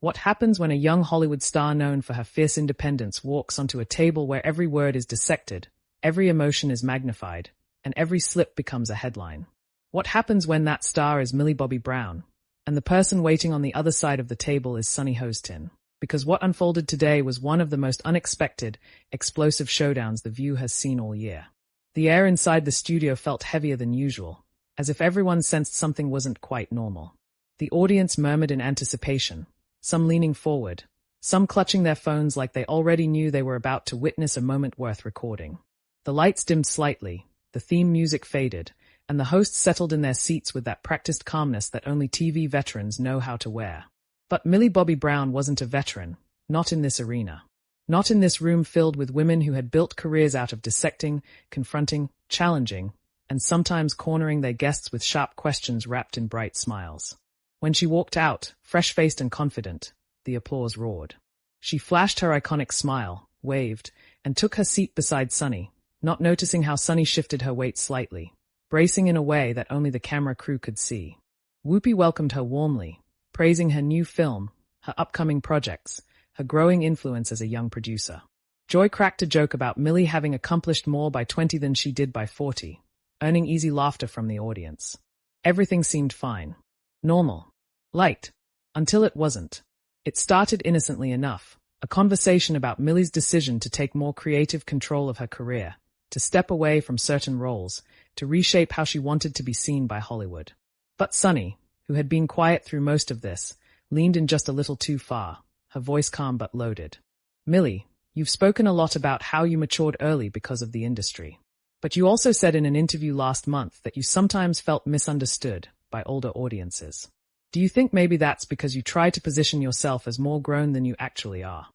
What happens when a young Hollywood star known for her fierce independence walks onto a table where every word is dissected, every emotion is magnified, and every slip becomes a headline? What happens when that star is Millie Bobby Brown, and the person waiting on the other side of the table is Sunny Hostin? Because what unfolded today was one of the most unexpected, explosive showdowns The View has seen all year. The air inside the studio felt heavier than usual, as if everyone sensed something wasn't quite normal. The audience murmured in anticipation, some leaning forward, some clutching their phones like they already knew they were about to witness a moment worth recording. The lights dimmed slightly, the theme music faded, and the hosts settled in their seats with that practiced calmness that only TV veterans know how to wear. But Millie Bobby Brown wasn't a veteran, not in this arena. Not in this room filled with women who had built careers out of dissecting, confronting, challenging, and sometimes cornering their guests with sharp questions wrapped in bright smiles. When she walked out, fresh-faced and confident, the applause roared. She flashed her iconic smile, waved, and took her seat beside Sunny, not noticing how Sunny shifted her weight slightly, bracing in a way that only the camera crew could see. Whoopi welcomed her warmly, praising her new film, her upcoming projects, her growing influence as a young producer. Joy cracked a joke about Millie having accomplished more by 20 than she did by 40, earning easy laughter from the audience. Everything seemed fine. Normal. Light. Until it wasn't. It started innocently enough, a conversation about Millie's decision to take more creative control of her career, to step away from certain roles, to reshape how she wanted to be seen by Hollywood. But Sunny, who had been quiet through most of this, leaned in just a little too far, her voice calm but loaded. Millie, you've spoken a lot about how you matured early because of the industry. But you also said in an interview last month that you sometimes felt misunderstood by older audiences. Do you think maybe that's because you try to position yourself as more grown than you actually are?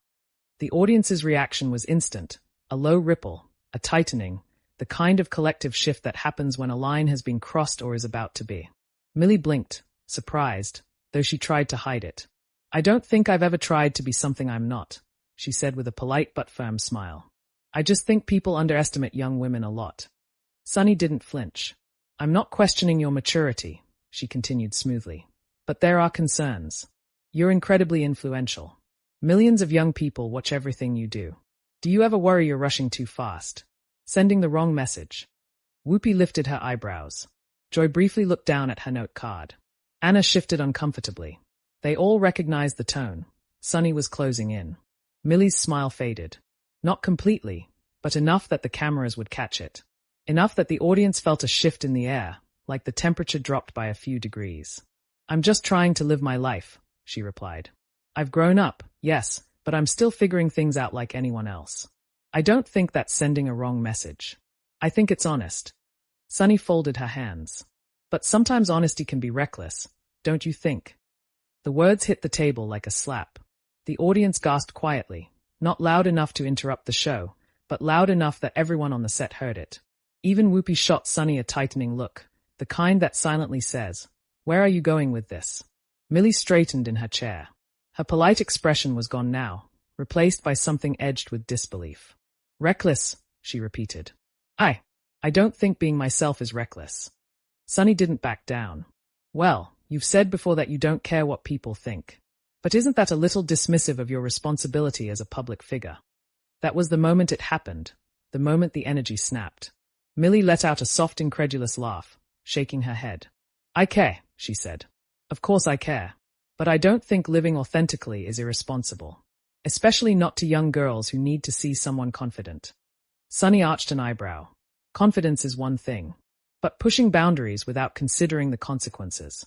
The audience's reaction was instant, a low ripple, a tightening, the kind of collective shift that happens when a line has been crossed or is about to be. Millie blinked, surprised, though she tried to hide it. I don't think I've ever tried to be something I'm not, she said with a polite but firm smile. I just think people underestimate young women a lot. Sunny didn't flinch. I'm not questioning your maturity, she continued smoothly. But there are concerns. You're incredibly influential. Millions of young people watch everything you do. Do you ever worry you're rushing too fast? Sending the wrong message? Whoopi lifted her eyebrows. Joy briefly looked down at her note card. Anna shifted uncomfortably. They all recognized the tone. Sunny was closing in. Millie's smile faded. Not completely, but enough that the cameras would catch it. Enough that the audience felt a shift in the air, like the temperature dropped by a few degrees. I'm just trying to live my life, she replied. I've grown up, yes, but I'm still figuring things out like anyone else. I don't think that's sending a wrong message. I think it's honest. Sunny folded her hands. But sometimes honesty can be reckless, don't you think? The words hit the table like a slap. The audience gasped quietly, not loud enough to interrupt the show, but loud enough that everyone on the set heard it. Even Whoopi shot Sunny a tightening look, the kind that silently says, "Where are you going with this?" Millie straightened in her chair. Her polite expression was gone now, replaced by something edged with disbelief. Reckless, she repeated. I don't think being myself is reckless. Sunny didn't back down. Well, you've said before that you don't care what people think. But isn't that a little dismissive of your responsibility as a public figure? That was the moment it happened, the moment the energy snapped. Millie let out a soft, incredulous laugh, shaking her head. I care, she said. Of course I care. But I don't think living authentically is irresponsible. Especially not to young girls who need to see someone confident. Sunny arched an eyebrow. Confidence is one thing. But pushing boundaries without considering the consequences.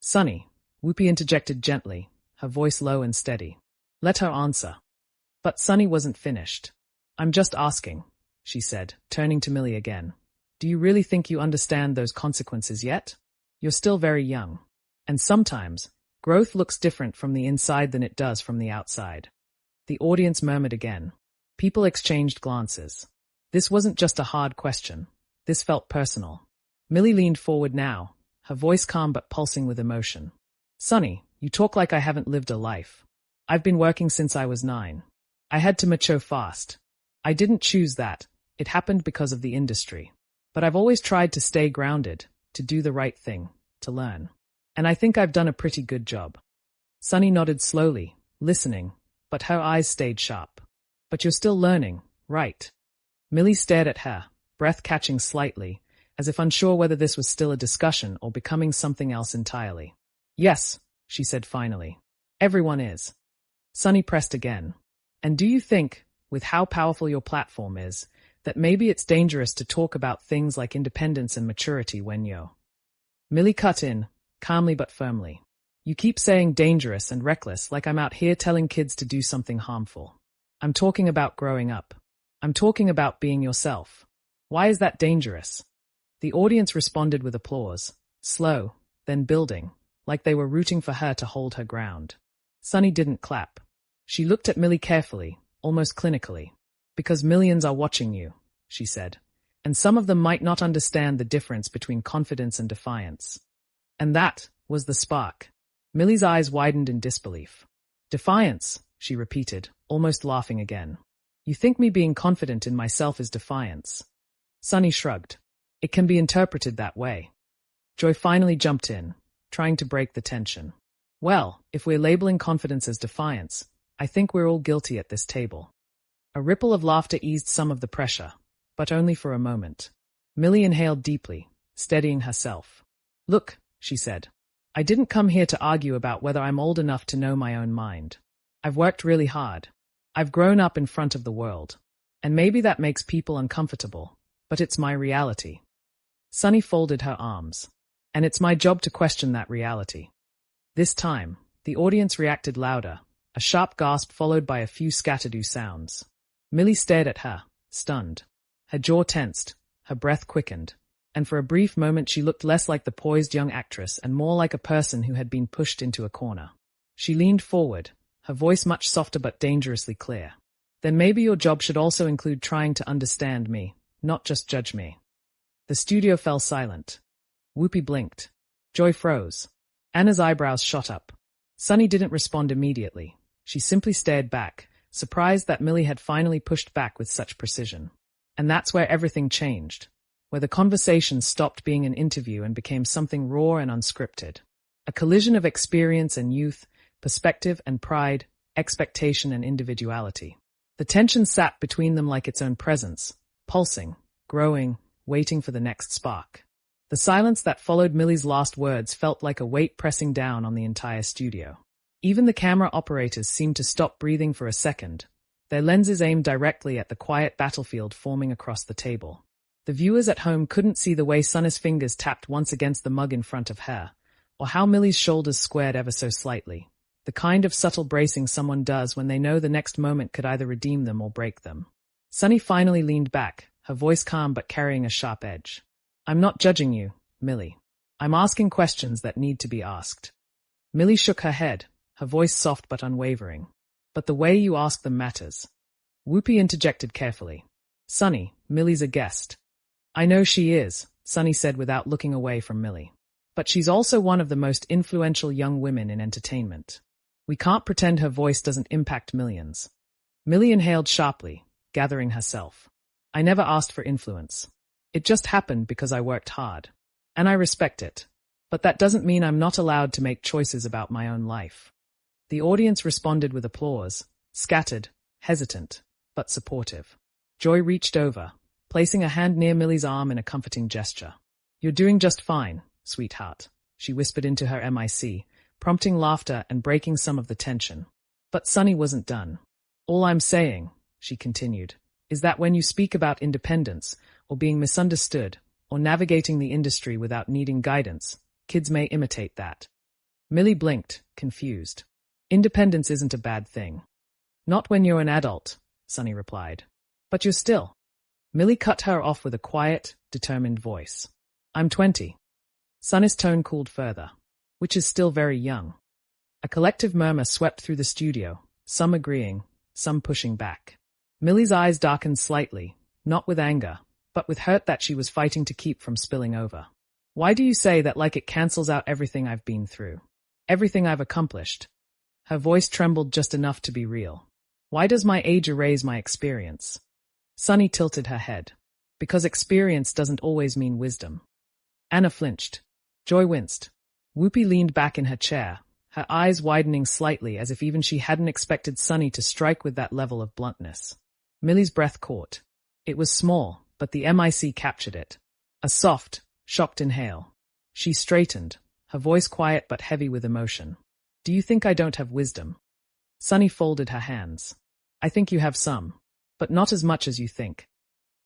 Sunny, Whoopi interjected gently, her voice low and steady. Let her answer. But Sunny wasn't finished. I'm just asking, she said, turning to Millie again. Do you really think you understand those consequences yet? You're still very young. And sometimes, growth looks different from the inside than it does from the outside. The audience murmured again. People exchanged glances. This wasn't just a hard question. This felt personal. Millie leaned forward now, her voice calm but pulsing with emotion. Sunny, you talk like I haven't lived a life. I've been working since I was 9. I had to mature fast. I didn't choose that. It happened because of the industry. But I've always tried to stay grounded, to do the right thing, to learn. And I think I've done a pretty good job. Sunny nodded slowly, listening, but her eyes stayed sharp. But you're still learning, right? Millie stared at her, breath catching slightly, as if unsure whether this was still a discussion or becoming something else entirely. Yes, she said finally. Everyone is. Sunny pressed again. And do you think, with how powerful your platform is, that maybe it's dangerous to talk about things like independence and maturity when you're... Millie cut in, calmly but firmly. You keep saying dangerous and reckless like I'm out here telling kids to do something harmful. I'm talking about growing up. I'm talking about being yourself. Why is that dangerous? The audience responded with applause, slow, then building, like they were rooting for her to hold her ground. Sunny didn't clap. She looked at Millie carefully, almost clinically. Because millions are watching you, she said. And some of them might not understand the difference between confidence and defiance. And that was the spark. Millie's eyes widened in disbelief. Defiance, she repeated, almost laughing again. You think me being confident in myself is defiance? Sunny shrugged. It can be interpreted that way. Joy finally jumped in, trying to break the tension. Well, if we're labeling confidence as defiance, I think we're all guilty at this table. A ripple of laughter eased some of the pressure, but only for a moment. Millie inhaled deeply, steadying herself. Look, she said. I didn't come here to argue about whether I'm old enough to know my own mind. I've worked really hard. I've grown up in front of the world. And maybe that makes people uncomfortable, but it's my reality. Sunny folded her arms. And it's my job to question that reality. This time, the audience reacted louder, a sharp gasp followed by a few scattered sounds. Millie stared at her, stunned. Her jaw tensed, her breath quickened, and for a brief moment she looked less like the poised young actress and more like a person who had been pushed into a corner. She leaned forward, her voice much softer but dangerously clear. Then maybe your job should also include trying to understand me, not just judge me. The studio fell silent. Whoopi blinked. Joy froze. Anna's eyebrows shot up. Sunny didn't respond immediately. She simply stared back, surprised that Millie had finally pushed back with such precision. And that's where everything changed, where the conversation stopped being an interview and became something raw and unscripted. A collision of experience and youth, perspective and pride, expectation and individuality. The tension sat between them like its own presence, pulsing, growing, waiting for the next spark. The silence that followed Millie's last words felt like a weight pressing down on the entire studio. Even the camera operators seemed to stop breathing for a second, their lenses aimed directly at the quiet battlefield forming across the table. The viewers at home couldn't see the way Sunny's fingers tapped once against the mug in front of her, or how Millie's shoulders squared ever so slightly, the kind of subtle bracing someone does when they know the next moment could either redeem them or break them. Sunny finally leaned back, her voice calm but carrying a sharp edge. I'm not judging you, Millie. I'm asking questions that need to be asked. Millie shook her head, her voice soft but unwavering. But the way you ask them matters. Whoopi interjected carefully. Sunny, Millie's a guest. I know she is, Sunny said without looking away from Millie. But she's also one of the most influential young women in entertainment. We can't pretend her voice doesn't impact millions. Millie inhaled sharply, gathering herself. I never asked for influence. It just happened because I worked hard. And I respect it. But that doesn't mean I'm not allowed to make choices about my own life. The audience responded with applause, scattered, hesitant, but supportive. Joy reached over, placing a hand near Millie's arm in a comforting gesture. You're doing just fine, sweetheart, she whispered into her mic, prompting laughter and breaking some of the tension. But Sunny wasn't done. All I'm saying, she continued, is that when you speak about independence, or being misunderstood, or navigating the industry without needing guidance, kids may imitate that. Millie blinked, confused. Independence isn't a bad thing. Not when you're an adult, Sunny replied. But you're still. Millie cut her off with a quiet, determined voice. I'm 20. Sunny's tone cooled further. Which is still very young. A collective murmur swept through the studio, some agreeing, some pushing back. Millie's eyes darkened slightly, not with anger, but with hurt that she was fighting to keep from spilling over. Why do you say that like it cancels out everything I've been through? Everything I've accomplished? Her voice trembled just enough to be real. Why does my age erase my experience? Sunny tilted her head. Because experience doesn't always mean wisdom. Anna flinched. Joy winced. Whoopi leaned back in her chair, her eyes widening slightly as if even she hadn't expected Sunny to strike with that level of bluntness. Millie's breath caught. It was small, but the MIC captured it. A soft, shocked inhale. She straightened, her voice quiet but heavy with emotion. Do you think I don't have wisdom? Sunny folded her hands. I think you have some, but not as much as you think.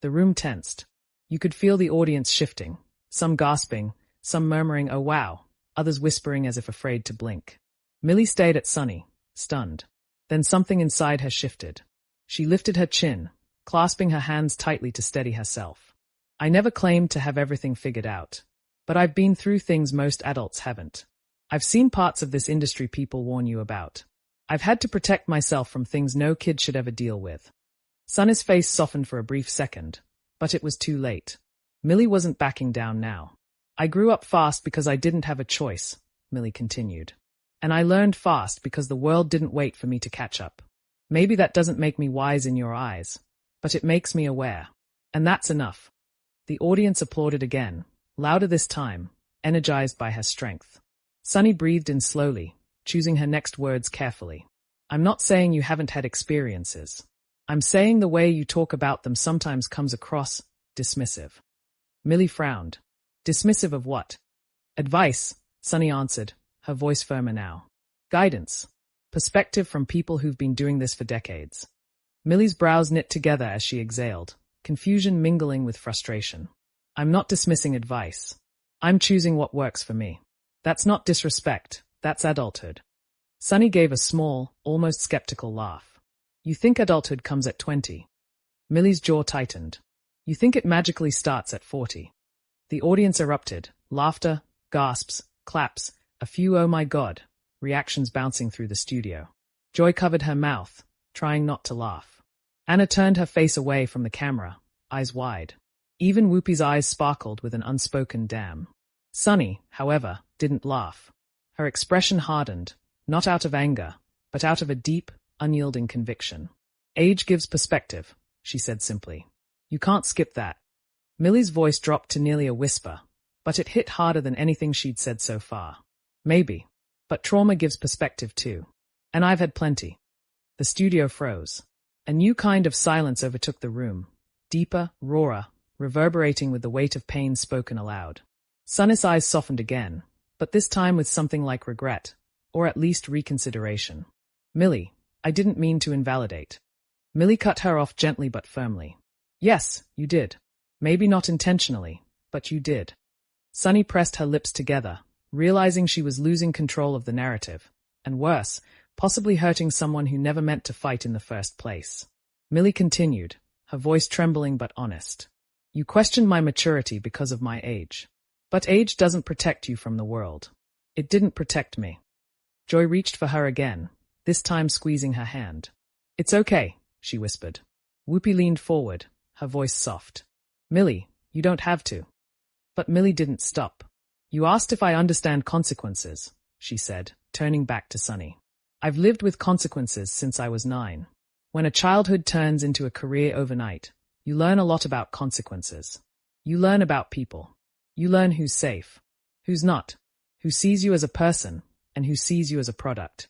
The room tensed. You could feel the audience shifting, some gasping, some murmuring, "Oh wow," others whispering as if afraid to blink. Millie stayed at Sunny, stunned. Then something inside her shifted. She lifted her chin, clasping her hands tightly to steady herself. I never claimed to have everything figured out, but I've been through things most adults haven't. I've seen parts of this industry people warn you about. I've had to protect myself from things no kid should ever deal with. Sunny's face softened for a brief second, but it was too late. Millie wasn't backing down now. I grew up fast because I didn't have a choice, Millie continued. And I learned fast because the world didn't wait for me to catch up. Maybe that doesn't make me wise in your eyes, but it makes me aware. And that's enough. The audience applauded again, louder this time, energized by her strength. Sunny breathed in slowly, choosing her next words carefully. I'm not saying you haven't had experiences. I'm saying the way you talk about them sometimes comes across dismissive. Millie frowned. Dismissive of what? Advice, Sunny answered, her voice firmer now. Guidance. Perspective from people who've been doing this for decades. Millie's brows knit together as she exhaled, confusion mingling with frustration. I'm not dismissing advice. I'm choosing what works for me. That's not disrespect, that's adulthood. Sunny gave a small, almost skeptical laugh. You think adulthood comes at 20. Millie's jaw tightened. You think it magically starts at 40. The audience erupted, laughter, gasps, claps, a few "oh my god" reactions bouncing through the studio. Joy covered her mouth, trying not to laugh. Anna turned her face away from the camera, eyes wide. Even Whoopi's eyes sparkled with an unspoken damn. Sunny, however, didn't laugh. Her expression hardened, not out of anger, but out of a deep, unyielding conviction. Age gives perspective, she said simply. You can't skip that. Millie's voice dropped to nearly a whisper, but it hit harder than anything she'd said so far. Maybe, but trauma gives perspective too. And I've had plenty. The studio froze. A new kind of silence overtook the room, deeper, rawer, reverberating with the weight of pain spoken aloud. Sunny's eyes softened again, but this time with something like regret, or at least reconsideration. Millie, I didn't mean to invalidate. Millie cut her off gently but firmly. Yes, you did. Maybe not intentionally, but you did. Sunny pressed her lips together, realizing she was losing control of the narrative, and worse, possibly hurting someone who never meant to fight in the first place. Millie continued, her voice trembling but honest. You questioned my maturity because of my age. But age doesn't protect you from the world. It didn't protect me. Joy reached for her again, this time squeezing her hand. It's okay, she whispered. Whoopi leaned forward, her voice soft. Millie, you don't have to. But Millie didn't stop. You asked if I understand consequences, she said, turning back to Sunny. I've lived with consequences since I was 9. When a childhood turns into a career overnight, you learn a lot about consequences. You learn about people. You learn who's safe, who's not, who sees you as a person, and who sees you as a product.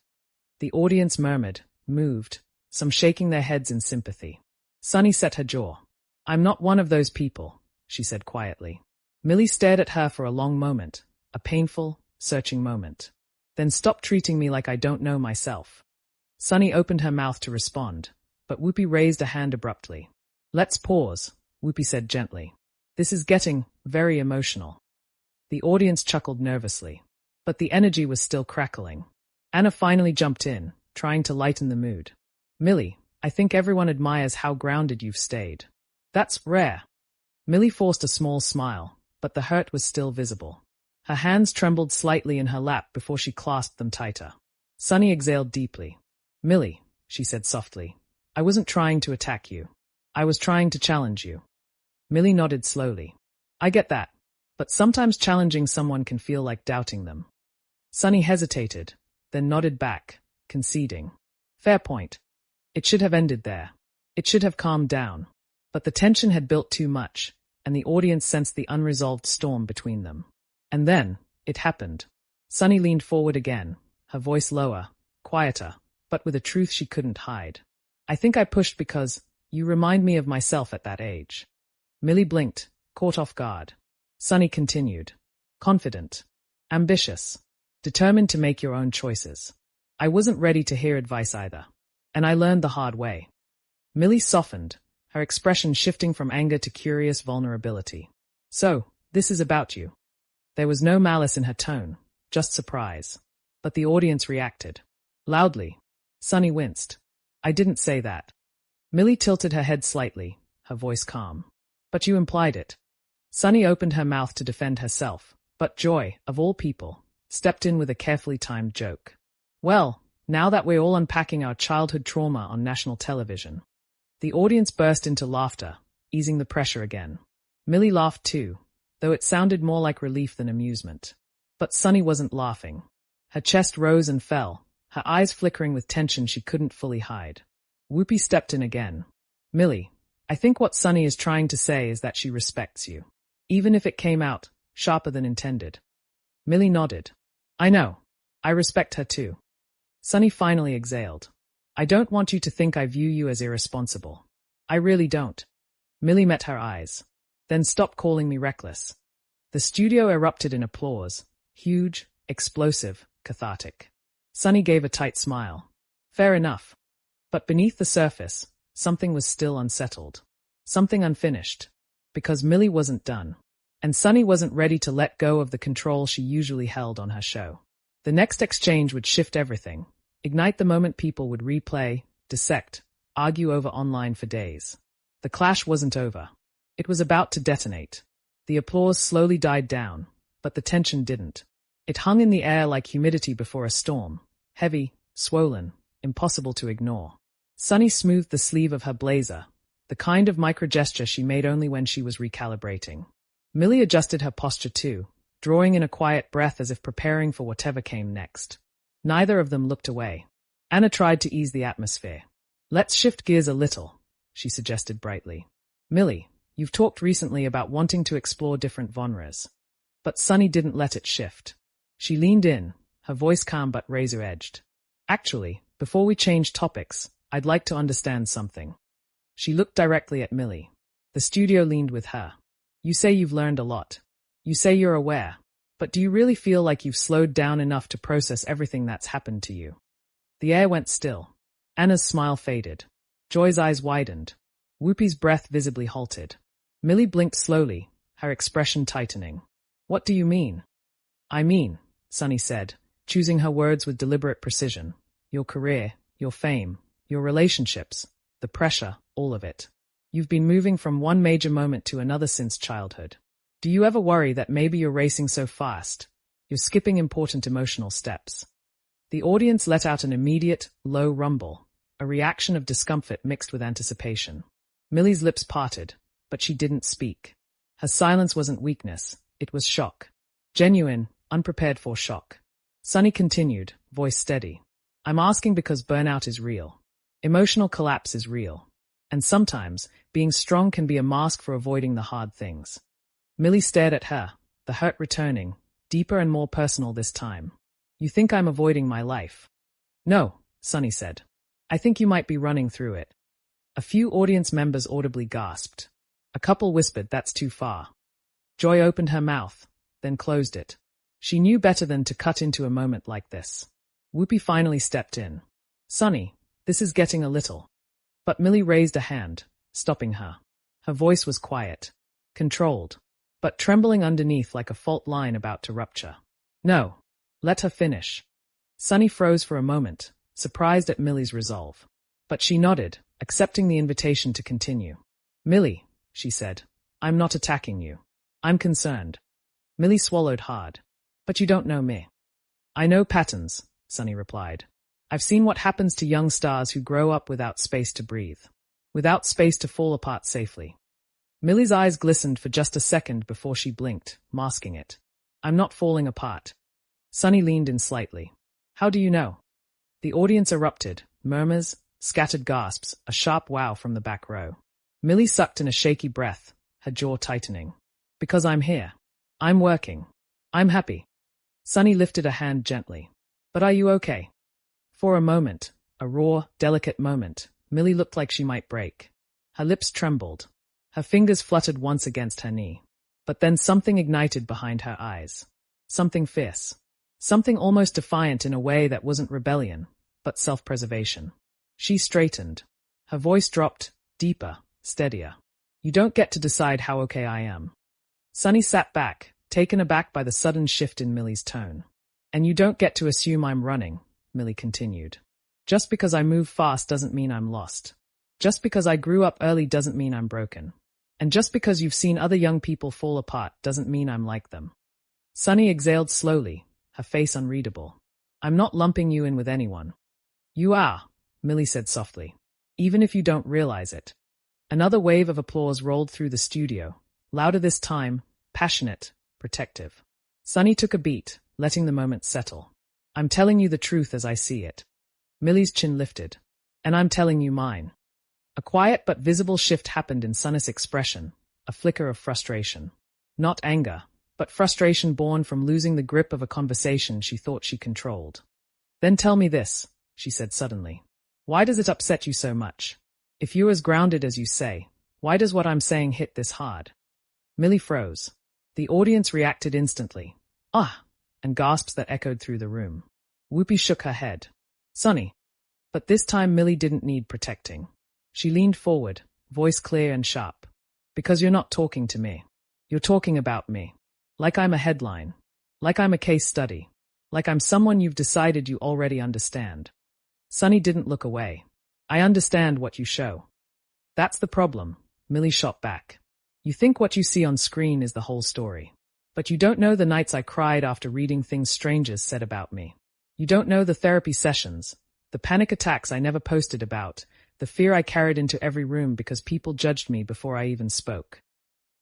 The audience murmured, moved, some shaking their heads in sympathy. Sunny set her jaw. I'm not one of those people, she said quietly. Millie stared at her for a long moment, a painful, searching moment. Then stop treating me like I don't know myself. Sunny opened her mouth to respond, but Whoopi raised a hand abruptly. Let's pause, Whoopi said gently. This is getting very emotional. The audience chuckled nervously, but the energy was still crackling. Anna finally jumped in, trying to lighten the mood. Millie, I think everyone admires how grounded you've stayed. That's rare. Millie forced a small smile, but the hurt was still visible. Her hands trembled slightly in her lap before she clasped them tighter. Sunny exhaled deeply. Millie, she said softly, I wasn't trying to attack you. I was trying to challenge you. Millie nodded slowly. I get that, but sometimes challenging someone can feel like doubting them. Sunny hesitated, then nodded back, conceding. Fair point. It should have ended there. It should have calmed down. But the tension had built too much, and the audience sensed the unresolved storm between them. And then, it happened. Sunny leaned forward again, her voice lower, quieter, but with a truth she couldn't hide. I think I pushed because you remind me of myself at that age. Millie blinked, caught off guard. Sunny continued. Confident. Ambitious. Determined to make your own choices. I wasn't ready to hear advice either. And I learned the hard way. Millie softened, her expression shifting from anger to curious vulnerability. So, this is about you. There was no malice in her tone, just surprise. But the audience reacted. Loudly. Sunny winced. I didn't say that. Millie tilted her head slightly, her voice calm. But you implied it. Sunny opened her mouth to defend herself, but Joy, of all people, stepped in with a carefully timed joke. Well, now that we're all unpacking our childhood trauma on national television. The audience burst into laughter, easing the pressure again. Millie laughed too, though it sounded more like relief than amusement. But Sunny wasn't laughing. Her chest rose and fell, her eyes flickering with tension she couldn't fully hide. Whoopi stepped in again. Millie, I think what Sunny is trying to say is that she respects you. Even if it came out sharper than intended. Millie nodded. I know. I respect her too. Sunny finally exhaled. I don't want you to think I view you as irresponsible. I really don't. Millie met her eyes. Then stop calling me reckless. The studio erupted in applause. Huge, explosive, cathartic. Sunny gave a tight smile. Fair enough. But beneath the surface, something was still unsettled. Something unfinished. Because Millie wasn't done. And Sunny wasn't ready to let go of the control she usually held on her show. The next exchange would shift everything. Ignite the moment people would replay, dissect, argue over online for days. The clash wasn't over. It was about to detonate. The applause slowly died down, but the tension didn't. It hung in the air like humidity before a storm. Heavy, swollen, impossible to ignore. Sunny smoothed the sleeve of her blazer, the kind of microgesture she made only when she was recalibrating. Millie adjusted her posture too, drawing in a quiet breath as if preparing for whatever came next. Neither of them looked away. Anna tried to ease the atmosphere. Let's shift gears a little, she suggested brightly. Millie, you've talked recently about wanting to explore different genres. But Sunny didn't let it shift. She leaned in, her voice calm but razor-edged. Actually, before we change topics, I'd like to understand something. She looked directly at Millie. The studio leaned with her. You say you've learned a lot. You say you're aware. But do you really feel like you've slowed down enough to process everything that's happened to you? The air went still. Anna's smile faded. Joy's eyes widened. Whoopi's breath visibly halted. Millie blinked slowly, her expression tightening. What do you mean? I mean, Sunny said, choosing her words with deliberate precision. Your career, your fame, your relationships, the pressure, all of it. You've been moving from one major moment to another since childhood. Do you ever worry that maybe you're racing so fast, you're skipping important emotional steps? The audience let out an immediate, low rumble, a reaction of discomfort mixed with anticipation. Millie's lips parted, but she didn't speak. Her silence wasn't weakness, it was shock. Genuine, unprepared for shock. Sunny continued, voice steady. I'm asking because burnout is real. Emotional collapse is real. And sometimes, being strong can be a mask for avoiding the hard things. Millie stared at her, the hurt returning, deeper and more personal this time. You think I'm avoiding my life? No, Sunny said. I think you might be running through it. A few audience members audibly gasped. A couple whispered, that's too far. Joy opened her mouth, then closed it. She knew better than to cut into a moment like this. Whoopi finally stepped in. Sunny, this is getting a little. But Millie raised a hand, stopping her. Her voice was quiet, controlled, but trembling underneath like a fault line about to rupture. No, let her finish. Sunny froze for a moment, surprised at Millie's resolve. But she nodded, accepting the invitation to continue. Millie, she said, I'm not attacking you. I'm concerned. Millie swallowed hard. But you don't know me. I know patterns, Sunny replied. I've seen what happens to young stars who grow up without space to breathe, without space to fall apart safely. Millie's eyes glistened for just a second before she blinked, masking it. I'm not falling apart. Sunny leaned in slightly. How do you know? The audience erupted, murmurs, scattered gasps, a sharp wow from the back row. Millie sucked in a shaky breath, her jaw tightening. Because I'm here. I'm working. I'm happy. Sunny lifted a hand gently. But are you okay? For a moment, a raw, delicate moment, Millie looked like she might break. Her lips trembled. Her fingers fluttered once against her knee. But then something ignited behind her eyes. Something fierce. Something almost defiant in a way that wasn't rebellion, but self-preservation. She straightened. Her voice dropped, deeper, steadier. You don't get to decide how okay I am. Sunny sat back, taken aback by the sudden shift in Millie's tone. And you don't get to assume I'm running, Millie continued. Just because I move fast doesn't mean I'm lost. Just because I grew up early doesn't mean I'm broken. And just because you've seen other young people fall apart doesn't mean I'm like them. Sunny exhaled slowly, her face unreadable. I'm not lumping you in with anyone. You are, Millie said softly, even if you don't realize it. Another wave of applause rolled through the studio, louder this time, passionate, protective. Sunny took a beat, letting the moment settle. I'm telling you the truth as I see it. Millie's chin lifted. And I'm telling you mine. A quiet but visible shift happened in Sunny's expression, a flicker of frustration. Not anger, but frustration born from losing the grip of a conversation she thought she controlled. Then tell me this, she said suddenly. Why does it upset you so much? If you're as grounded as you say, why does what I'm saying hit this hard? Millie froze. The audience reacted instantly. Ah! And gasps that echoed through the room. Whoopi shook her head. Sunny. But this time Millie didn't need protecting. She leaned forward, voice clear and sharp. Because you're not talking to me. You're talking about me. Like I'm a headline. Like I'm a case study. Like I'm someone you've decided you already understand. Sunny didn't look away. I understand what you show. That's the problem, Millie shot back. You think what you see on screen is the whole story. But you don't know the nights I cried after reading things strangers said about me. You don't know the therapy sessions, the panic attacks I never posted about, the fear I carried into every room because people judged me before I even spoke.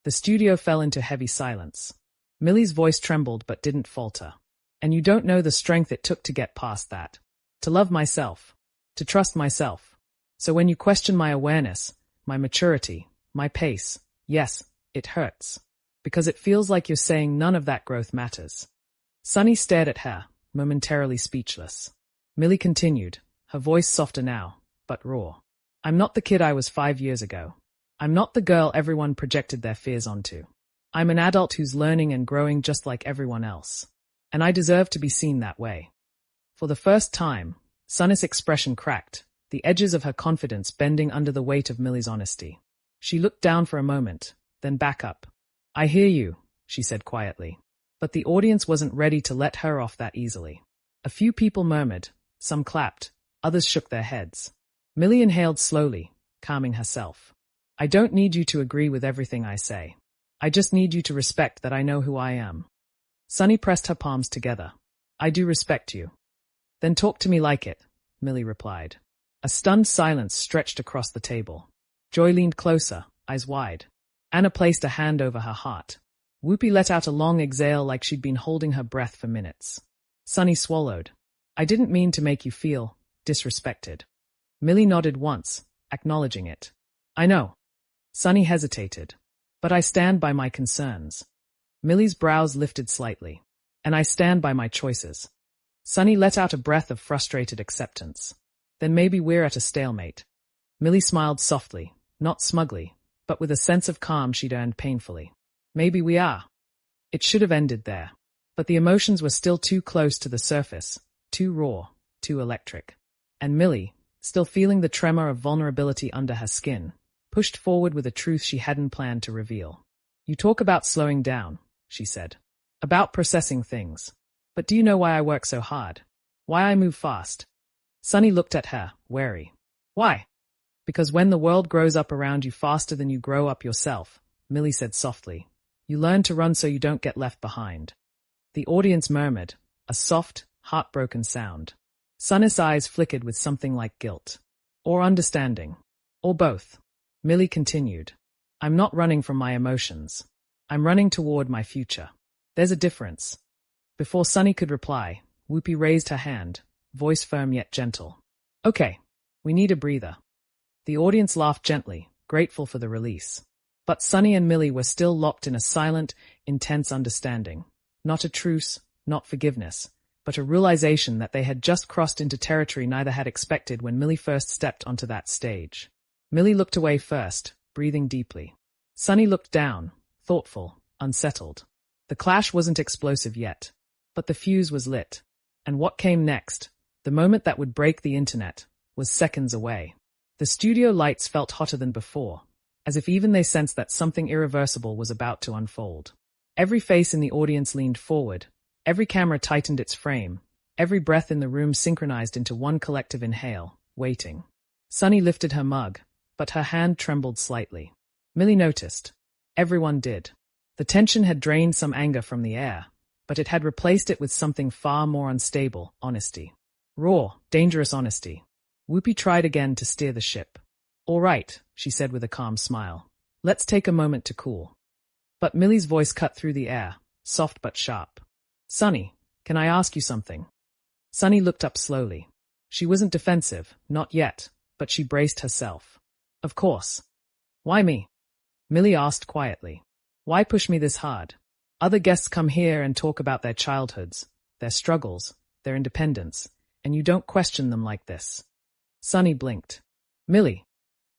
The studio fell into heavy silence. Millie's voice trembled but didn't falter. And you don't know the strength it took to get past that. To love myself. To trust myself. So when you question my awareness, my maturity, my pace, yes, it hurts. Because it feels like you're saying none of that growth matters. Sunny stared at her, momentarily speechless. Millie continued, her voice softer now, but raw. I'm not the kid I was 5 years ago. I'm not the girl everyone projected their fears onto. I'm an adult who's learning and growing just like everyone else. And I deserve to be seen that way. For the first time, Sunny's expression cracked, the edges of her confidence bending under the weight of Millie's honesty. She looked down for a moment, then back up. I hear you, she said quietly. But the audience wasn't ready to let her off that easily. A few people murmured, some clapped, others shook their heads. Millie inhaled slowly, calming herself. I don't need you to agree with everything I say. I just need you to respect that I know who I am. Sunny pressed her palms together. I do respect you. Then talk to me like it, Millie replied. A stunned silence stretched across the table. Joy leaned closer, eyes wide. Anna placed a hand over her heart. Whoopi let out a long exhale like she'd been holding her breath for minutes. Sunny swallowed. I didn't mean to make you feel disrespected. Millie nodded once, acknowledging it. I know. Sunny hesitated. But I stand by my concerns. Millie's brows lifted slightly. And I stand by my choices. Sunny let out a breath of frustrated acceptance. Then maybe we're at a stalemate. Millie smiled softly, not smugly, but with a sense of calm she'd earned painfully. Maybe we are. It should have ended there. But the emotions were still too close to the surface, too raw, too electric. And Millie, still feeling the tremor of vulnerability under her skin, pushed forward with a truth she hadn't planned to reveal. You talk about slowing down, she said. About processing things. But do you know why I work so hard? Why I move fast? Sunny looked at her, wary. Why? Because when the world grows up around you faster than you grow up yourself, Millie said softly, you learn to run so you don't get left behind. The audience murmured, a soft, heartbroken sound. Sunny's eyes flickered with something like guilt. Or understanding. Or both. Millie continued. I'm not running from my emotions. I'm running toward my future. There's a difference. Before Sunny could reply, Whoopi raised her hand, voice firm yet gentle. Okay, we need a breather. The audience laughed gently, grateful for the release. But Sunny and Millie were still locked in a silent, intense understanding. Not a truce, not forgiveness, but a realization that they had just crossed into territory neither had expected when Millie first stepped onto that stage. Millie looked away first, breathing deeply. Sunny looked down, thoughtful, unsettled. The clash wasn't explosive yet, but the fuse was lit. And what came next, the moment that would break the internet, was seconds away. The studio lights felt hotter than before, as if even they sensed that something irreversible was about to unfold. Every face in the audience leaned forward, every camera tightened its frame, every breath in the room synchronized into one collective inhale, waiting. Sunny lifted her mug, but her hand trembled slightly. Millie noticed. Everyone did. The tension had drained some anger from the air, but it had replaced it with something far more unstable, honesty. Raw, dangerous honesty. Whoopi tried again to steer the ship. "All right," she said with a calm smile. "Let's take a moment to cool." But Millie's voice cut through the air, soft but sharp. "Sunny, can I ask you something?" Sunny looked up slowly. She wasn't defensive, not yet, but she braced herself. "Of course." "Why me?" Millie asked quietly. "Why push me this hard? Other guests come here and talk about their childhoods, their struggles, their independence, and you don't question them like this." Sunny blinked. "Millie."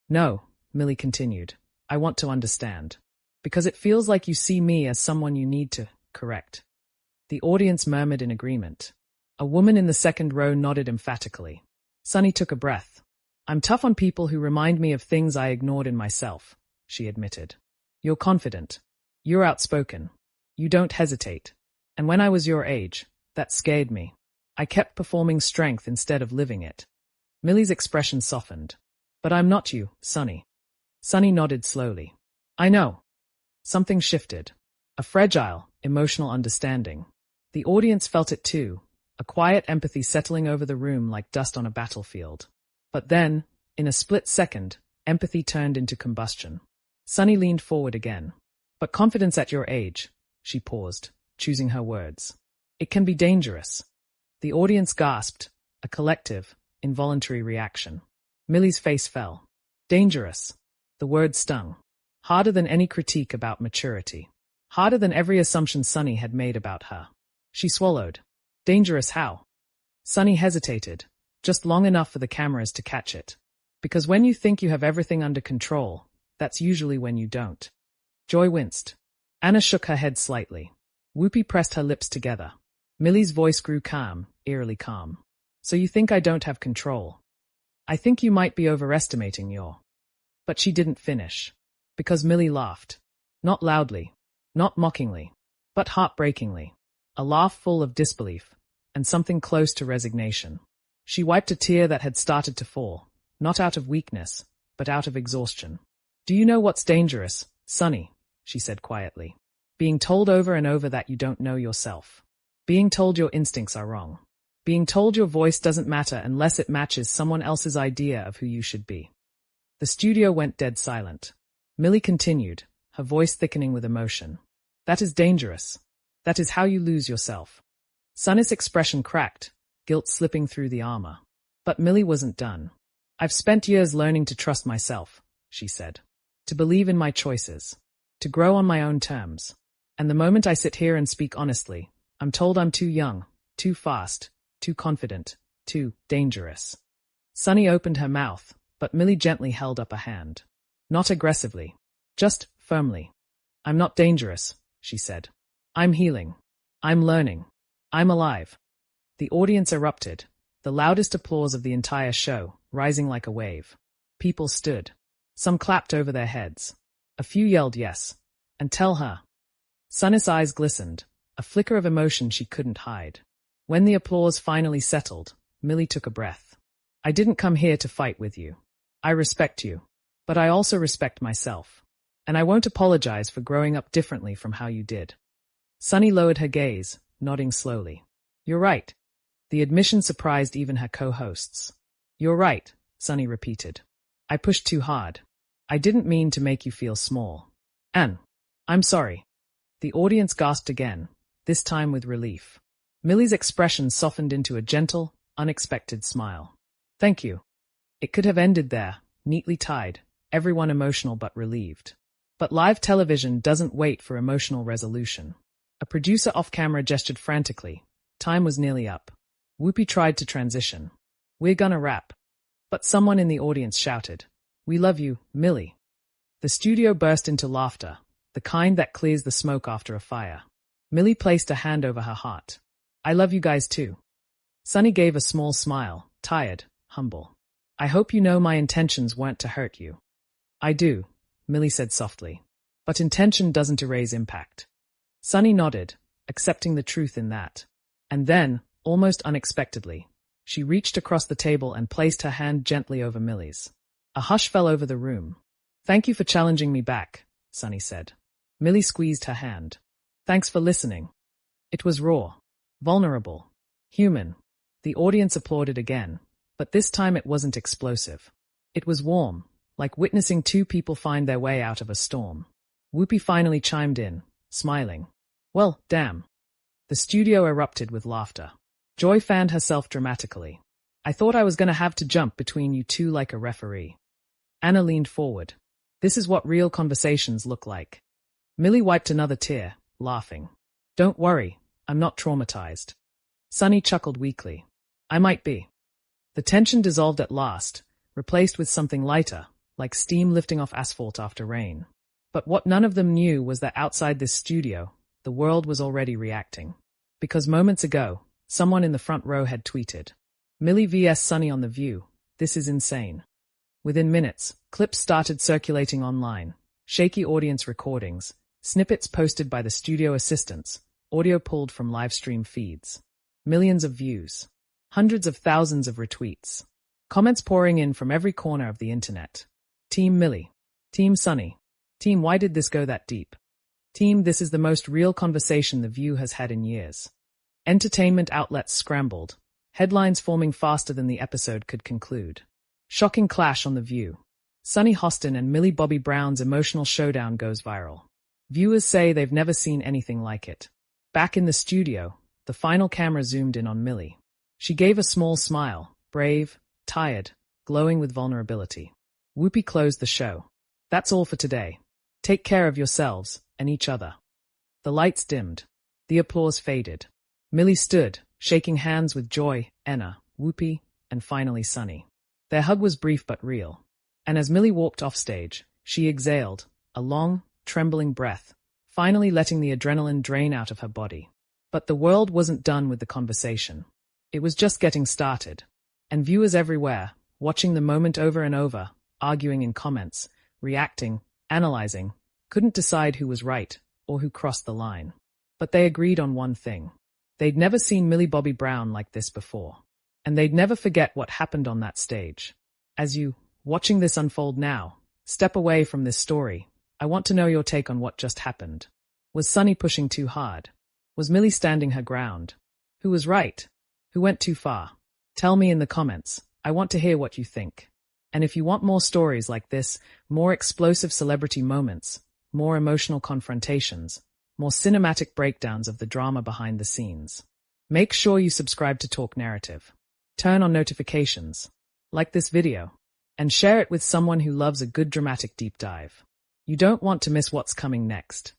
"No," Millie continued. "I want to understand. Because it feels like you see me as someone you need to correct." The audience murmured in agreement. A woman in the second row nodded emphatically. Sunny took a breath. "I'm tough on people who remind me of things I ignored in myself," she admitted. "You're confident. You're outspoken. You don't hesitate. And when I was your age, that scared me. I kept performing strength instead of living it." Millie's expression softened. "But I'm not you, Sunny." Sunny nodded slowly. "I know." Something shifted. A fragile, emotional understanding. The audience felt it too, a quiet empathy settling over the room like dust on a battlefield. But then, in a split second, empathy turned into combustion. Sunny leaned forward again. "But confidence at your age," she paused, choosing her words. "It can be dangerous." The audience gasped, a collective, involuntary reaction. Millie's face fell. Dangerous. The word stung. Harder than any critique about maturity. Harder than every assumption Sunny had made about her. She swallowed. "Dangerous how?" Sunny hesitated, just long enough for the cameras to catch it. "Because when you think you have everything under control, that's usually when you don't." Joy winced. Anna shook her head slightly. Whoopi pressed her lips together. Millie's voice grew calm, eerily calm. "So you think I don't have control? I think you might be overestimating your—" But she didn't finish. Because Millie laughed. Not loudly, not mockingly, but heartbreakingly. A laugh full of disbelief, and something close to resignation. She wiped a tear that had started to fall, not out of weakness, but out of exhaustion. "Do you know what's dangerous, Sunny?" she said quietly. "Being told over and over that you don't know yourself. Being told your instincts are wrong. Being told your voice doesn't matter unless it matches someone else's idea of who you should be." The studio went dead silent. Millie continued, her voice thickening with emotion. "That is dangerous. That is how you lose yourself." Sunny's expression cracked, guilt slipping through the armor. But Millie wasn't done. "I've spent years learning to trust myself," she said. "To believe in my choices. To grow on my own terms. And the moment I sit here and speak honestly, I'm told I'm too young, too fast, too confident, too dangerous." Sunny opened her mouth, but Millie gently held up a hand. Not aggressively, just firmly. "I'm not dangerous," she said. "I'm healing. I'm learning. I'm alive." The audience erupted, the loudest applause of the entire show, rising like a wave. People stood. Some clapped over their heads. A few yelled yes. "And tell her." Sunny's eyes glistened, a flicker of emotion she couldn't hide. When the applause finally settled, Millie took a breath. "I didn't come here to fight with you. I respect you. But I also respect myself. And I won't apologize for growing up differently from how you did." Sunny lowered her gaze, nodding slowly. "You're right." The admission surprised even her co-hosts. "You're right," Sunny repeated. "I pushed too hard. I didn't mean to make you feel small. And I'm sorry." The audience gasped again, this time with relief. Millie's expression softened into a gentle, unexpected smile. "Thank you." It could have ended there, neatly tied, everyone emotional but relieved. But live television doesn't wait for emotional resolution. A producer off-camera gestured frantically, Time was nearly up. Whoopi tried to transition. "We're gonna wrap." But someone in the audience shouted, "We love you, Millie." The studio burst into laughter, the kind that clears the smoke after a fire. Millie placed a hand over her heart. "I love you guys too." Sunny gave a small smile, tired, humble. "I hope you know my intentions weren't to hurt you." "I do," Millie said softly. "But intention doesn't erase impact." Sunny nodded, accepting the truth in that. And then, almost unexpectedly, she reached across the table and placed her hand gently over Millie's. A hush fell over the room. "Thank you for challenging me back," Sunny said. Millie squeezed her hand. "Thanks for listening." It was raw, vulnerable, human. The audience applauded again, but this time it wasn't explosive. It was warm, like witnessing two people find their way out of a storm. Whoopi finally chimed in, smiling. "Well, damn." The studio erupted with laughter. Joy fanned herself dramatically. "I thought I was going to have to jump between you two like a referee." Anna leaned forward. "This is what real conversations look like." Millie wiped another tear, laughing. "Don't worry, I'm not traumatized." Sunny chuckled weakly. "I might be." The tension dissolved at last, replaced with something lighter, like steam lifting off asphalt after rain. But what none of them knew was that outside this studio, the world was already reacting. Because moments ago, someone in the front row had tweeted, "Millie vs. Sunny on The View, this is insane." Within minutes, clips started circulating online, shaky audience recordings, snippets posted by the studio assistants, audio pulled from livestream feeds. Millions of views. Hundreds of thousands of retweets. Comments pouring in from every corner of the internet. Team Millie. Team Sunny. Team why did this go that deep? Team this is the most real conversation The View has had in years. Entertainment outlets scrambled, headlines forming faster than the episode could conclude. Shocking clash on The View. Sunny Hostin and Millie Bobby Brown's emotional showdown goes viral. Viewers say they've never seen anything like it. Back in the studio, the final camera zoomed in on Millie. She gave a small smile, brave, tired, glowing with vulnerability. Whoopi closed the show. "That's all for today. Take care of yourselves and each other." The lights dimmed. The applause faded. Millie stood, shaking hands with Joy, Anna, Whoopi, and finally Sunny. Their hug was brief but real. And as Millie walked offstage, she exhaled, a long, trembling breath, finally letting the adrenaline drain out of her body. But the world wasn't done with the conversation. It was just getting started. And viewers everywhere, watching the moment over and over, arguing in comments, reacting, analyzing, couldn't decide who was right or who crossed the line. But they agreed on one thing. They'd never seen Millie Bobby Brown like this before. And they'd never forget what happened on that stage. As you, watching this unfold now, step away from this story, I want to know your take on what just happened. Was Sunny pushing too hard? Was Millie standing her ground? Who was right? Who went too far? Tell me in the comments. I want to hear what you think. And if you want more stories like this, more explosive celebrity moments, more emotional confrontations, more cinematic breakdowns of the drama behind the scenes, make sure you subscribe to Talk Narrative. Turn on notifications, like this video, and share it with someone who loves a good dramatic deep dive. You don't want to miss what's coming next.